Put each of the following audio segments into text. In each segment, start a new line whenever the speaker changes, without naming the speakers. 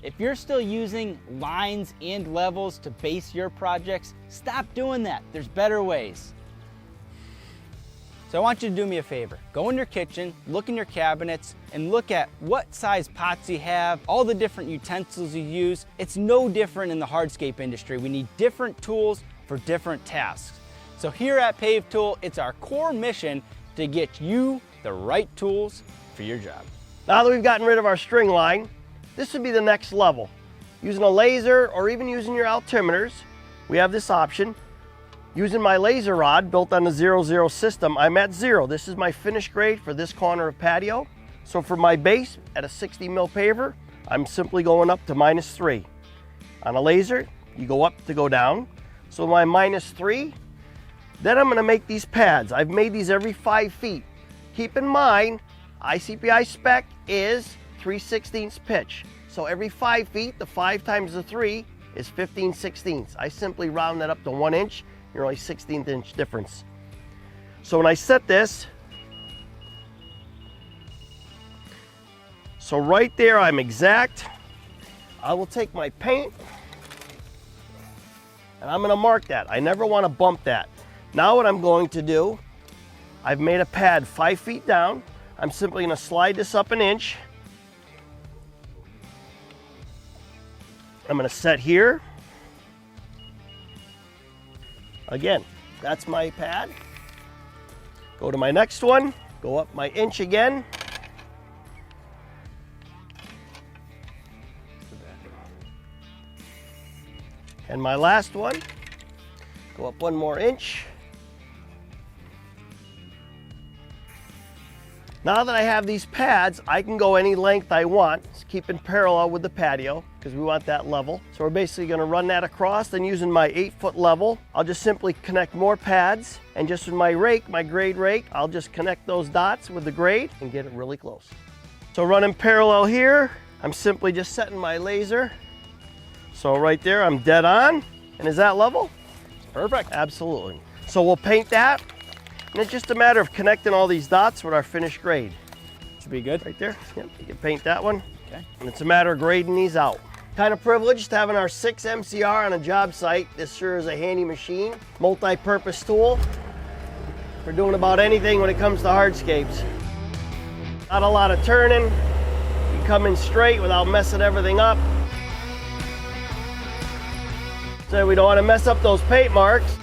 If you're still using lines and levels to base your projects, stop doing that. There's better ways. So I want you to do me a favor. Go in your kitchen, look in your cabinets, and look at what size pots you have, all the different utensils you use. It's no different in the hardscape industry. We need different tools for different tasks. So here at Pave Tool, it's our core mission to get you the right tools for your job.
Now that we've gotten rid of our string line, this would be the next level. Using a laser or even using your altimeters, we have this option. Using my laser rod built on the 0-0 system, I'm at 0. This is my finish grade for this corner of patio. So for my base at a 60 mil paver, I'm simply going up to -3. On a laser, you go up to go down. So my -3, then I'm gonna make these pads. I've made these every 5 feet. Keep in mind, ICPI spec is 3/16 pitch. So every 5 feet, the 5 times the 3 is 15/16. I simply round that up to 1 inch. You're only 16th inch difference. So when I set this, so right there I'm exact. I will take my paint and I'm gonna mark that. I never wanna bump that. Now what I'm going to do, I've made a pad 5 feet down. I'm simply gonna slide this up 1 inch. I'm gonna set here. Again, that's my pad. Go to my next one, go up my inch again. And my last one, go up 1 more inch. Now that I have these pads, I can go any length I want, keeping parallel with the patio, because we want that level. So we're basically gonna run that across, then using my 8-foot level, I'll just simply connect more pads, and just with my rake, my grade rake, I'll just connect those dots with the grade and get it really close. So running parallel here, I'm simply just setting my laser. So right there, I'm dead on. And is that level?
Perfect.
Absolutely. So we'll paint that. And it's just a matter of connecting all these dots with our finished grade.
Should be good.
Right there. Yep, you can paint that one.
Okay.
And it's a matter of grading these out. Kind of privileged having our 6 MCR on a job site. This sure is a handy machine. Multi-purpose tool for doing about anything when it comes to hardscapes. Not a lot of turning. You come in straight without messing everything up. So we don't want to mess up those paint marks.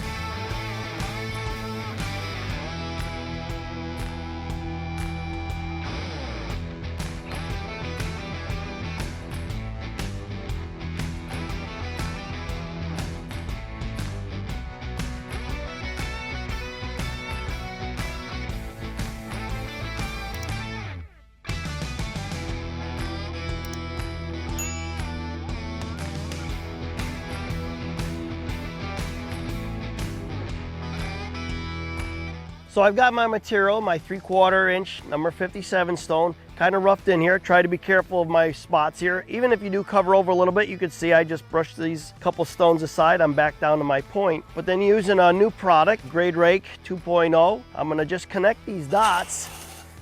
So I've got my material, my 3/4 inch number 57 stone, kind of roughed in here. Try to be careful of my spots here. Even if you do cover over a little bit, you can see I just brushed these couple stones aside. I'm back down to my point. But then using a new product, Grade Rake 2.0, I'm gonna just connect these dots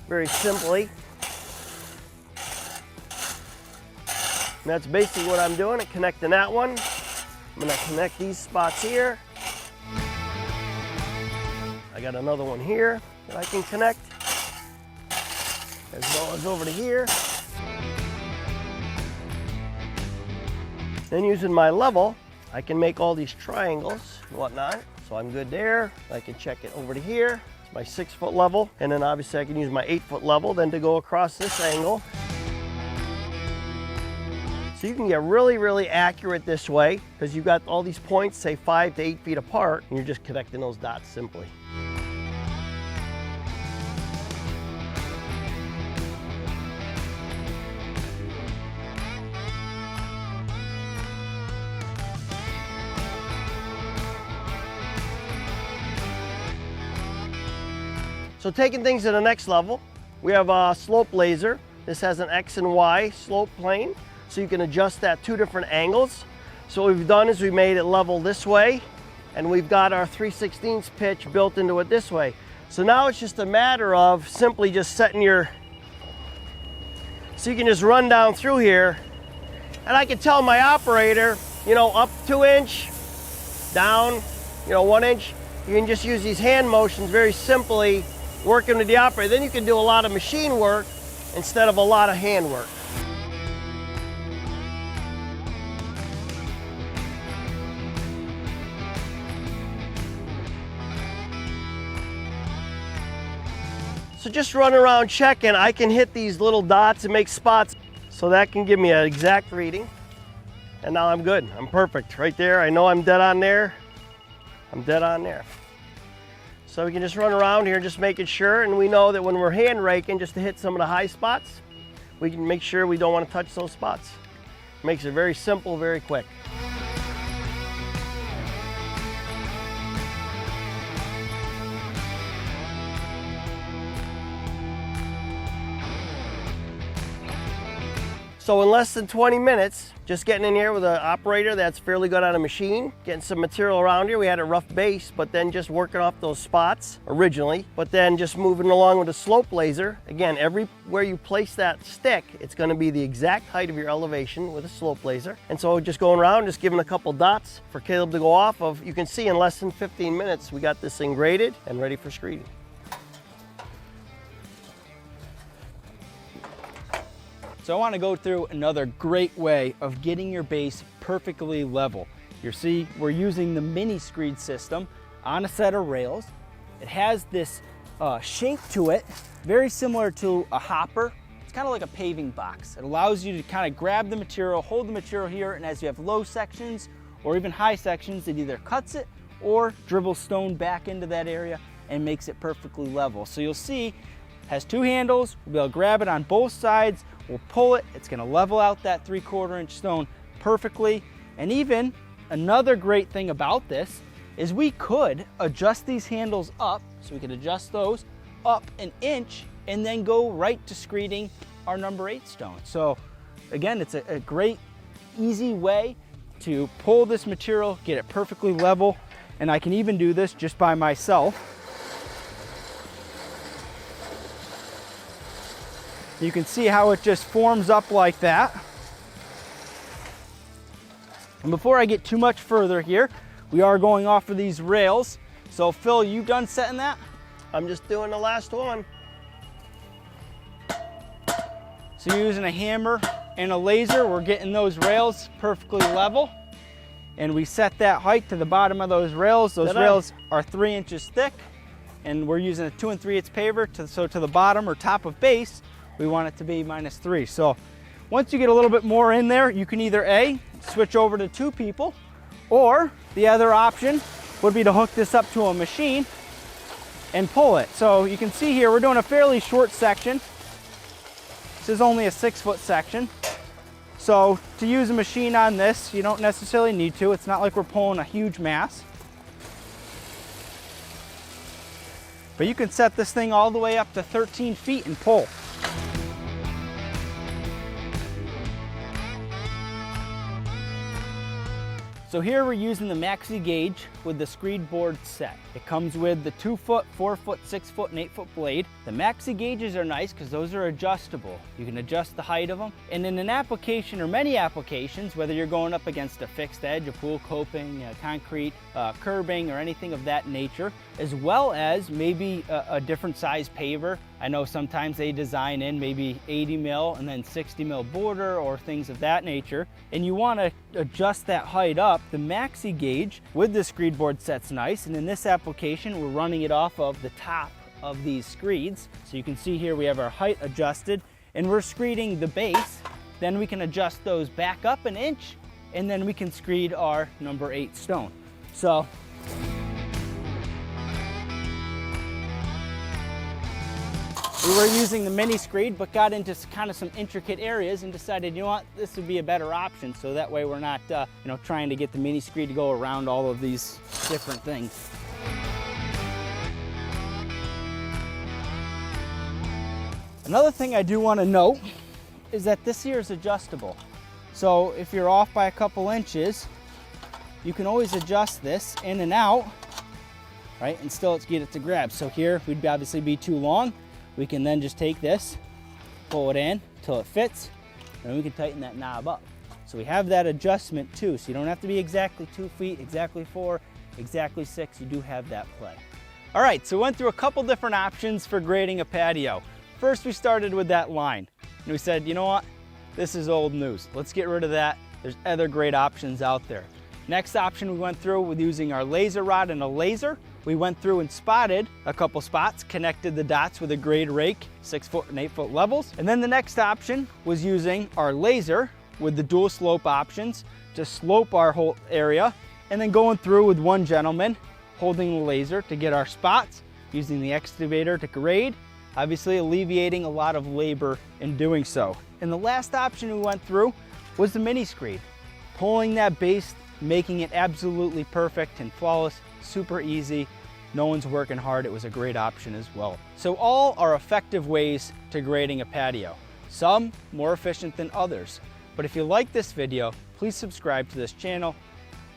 very simply. And that's basically what I'm doing, connecting that one. I'm gonna connect these spots here. I got another one here that I can connect, as well as over to here. Then using my level, I can make all these triangles and whatnot. So I'm good there. I can check it over to here. It's my 6-foot level. And then obviously I can use my 8-foot level then to go across this angle. So you can get really, really accurate this way because you've got all these points, say 5 to 8 feet apart, and you're just connecting those dots simply. So taking things to the next level, we have a slope laser. This has an X and Y slope plane, so you can adjust at 2 different angles. So what we've done is we made it level this way, and we've got our 3/16 pitch built into it this way. So now it's just a matter of simply just setting your, so you can just run down through here And I can tell my operator, you know, up 2 inch, down, you know, 1 inch. You can just use these hand motions very simply, working with the operator. Then you can do a lot of machine work instead of a lot of hand work. So just run around checking, I can hit these little dots and make spots. So that can give me an exact reading. And now I'm good, I'm perfect. Right there, I know I'm dead on there. I'm dead on there. So we can just run around here just making sure, and we know that when we're hand raking, just to hit some of the high spots, we can make sure we don't want to touch those spots. Makes it very simple, very quick. So in less than 20 minutes, just getting in here with an operator that's fairly good on a machine, getting some material around here. We had a rough base, but then just working off those spots originally, but then just moving along with a slope laser. Again, everywhere you place that stick, it's gonna be the exact height of your elevation with a slope laser. And so just going around, just giving a couple dots for Caleb to go off of. You can see in less than 15 minutes, we got this thing graded and ready for screeding.
So I want to go through another great way of getting your base perfectly level. You see, we're using the mini screed system on a set of rails. It has this shape to it, very similar to a hopper. It's kind of like a paving box. It allows you to kind of grab the material, hold the material here, and as you have low sections or even high sections, it either cuts it or dribbles stone back into that area and makes it perfectly level. So you'll see, it has 2 handles. We'll be able to grab it on both sides. We'll pull it, it's gonna level out that 3/4 inch stone perfectly. And even another great thing about this is we could adjust these handles up, so we could adjust those up 1 inch and then go right to screeding our number 8 stone. So again, it's a great, easy way to pull this material, get it perfectly level. And I can even do this just by myself. You can see how it just forms up like that. And before I get too much further here, we are going off of these rails. So Phil, you done setting that?
I'm just doing the last one.
So you're using a hammer and a laser, we're getting those rails perfectly level. And we set that height to the bottom of those rails. Those rails are 3 inches thick, and we're using a 2 3/8 paver, so to the bottom or top of base, we want it to be -3. So once you get a little bit more in there, you can either A, switch over to 2 people, or the other option would be to hook this up to a machine and pull it. So you can see here, we're doing a fairly short section. This is only a 6-foot section. So to use a machine on this, you don't necessarily need to. It's not like we're pulling a huge mass. But you can set this thing all the way up to 13 feet and pull. So here we're using the maxi gauge with the screed board set. It comes with the 2-foot, 4-foot, 6-foot, and 8-foot blade. The maxi gauges are nice because those are adjustable. You can adjust the height of them. And in an application or many applications, whether you're going up against a fixed edge, a pool coping, concrete, curbing, or anything of that nature, as well as maybe a different size paver. I know sometimes they design in maybe 80 mil and then 60 mil border or things of that nature, and you want to adjust that height up. The maxi gauge with the screed board set's nice, and in this application we're running it off of the top of these screeds. So you can see here we have our height adjusted, and we're screeding the base. Then we can adjust those back up 1 inch, and then we can screed our number 8 stone. So we were using the mini screed, but got into kind of some intricate areas and decided, you know what, this would be a better option. So that way we're not, trying to get the mini screed to go around all of these different things. Another thing I do want to note is that this here is adjustable. So if you're off by a couple inches, you can always adjust this in and out, right? And still get it to grab. So here we'd obviously be too long. We can then just take this, pull it in till it fits, and we can tighten that knob up. So we have that adjustment too. So you don't have to be exactly 2 feet, exactly 4, exactly 6. You do have that play. All right, so we went through a couple different options for grading a patio. First, we started with that line. And we said, you know what? This is old news. Let's get rid of that. There's other great options out there. Next option we went through with using our laser rod and a laser. We went through and spotted a couple spots, connected the dots with a grade rake, 6 foot and 8 foot levels. And then the next option was using our laser with the dual slope options to slope our whole area, and then going through with one gentleman holding the laser to get our spots, using the excavator to grade, obviously alleviating a lot of labor in doing so. And the last option we went through was the mini screed, pulling that base, making it absolutely perfect and flawless, super easy. No one's working hard. It was a great option as well. So all are effective ways to grading a patio. Some more efficient than others. But if you like this video, please subscribe to this channel.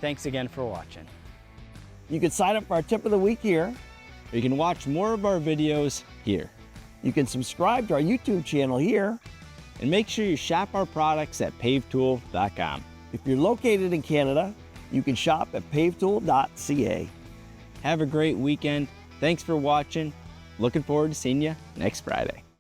Thanks again for watching.
You can sign up for our tip of the week here.
Or you can watch more of our videos here.
You can subscribe to our YouTube channel here.
And make sure you shop our products at pavetool.com.
If you're located in Canada, you can shop at pavetool.ca.
Have a great weekend. Thanks for watching. Looking forward to seeing you next Friday.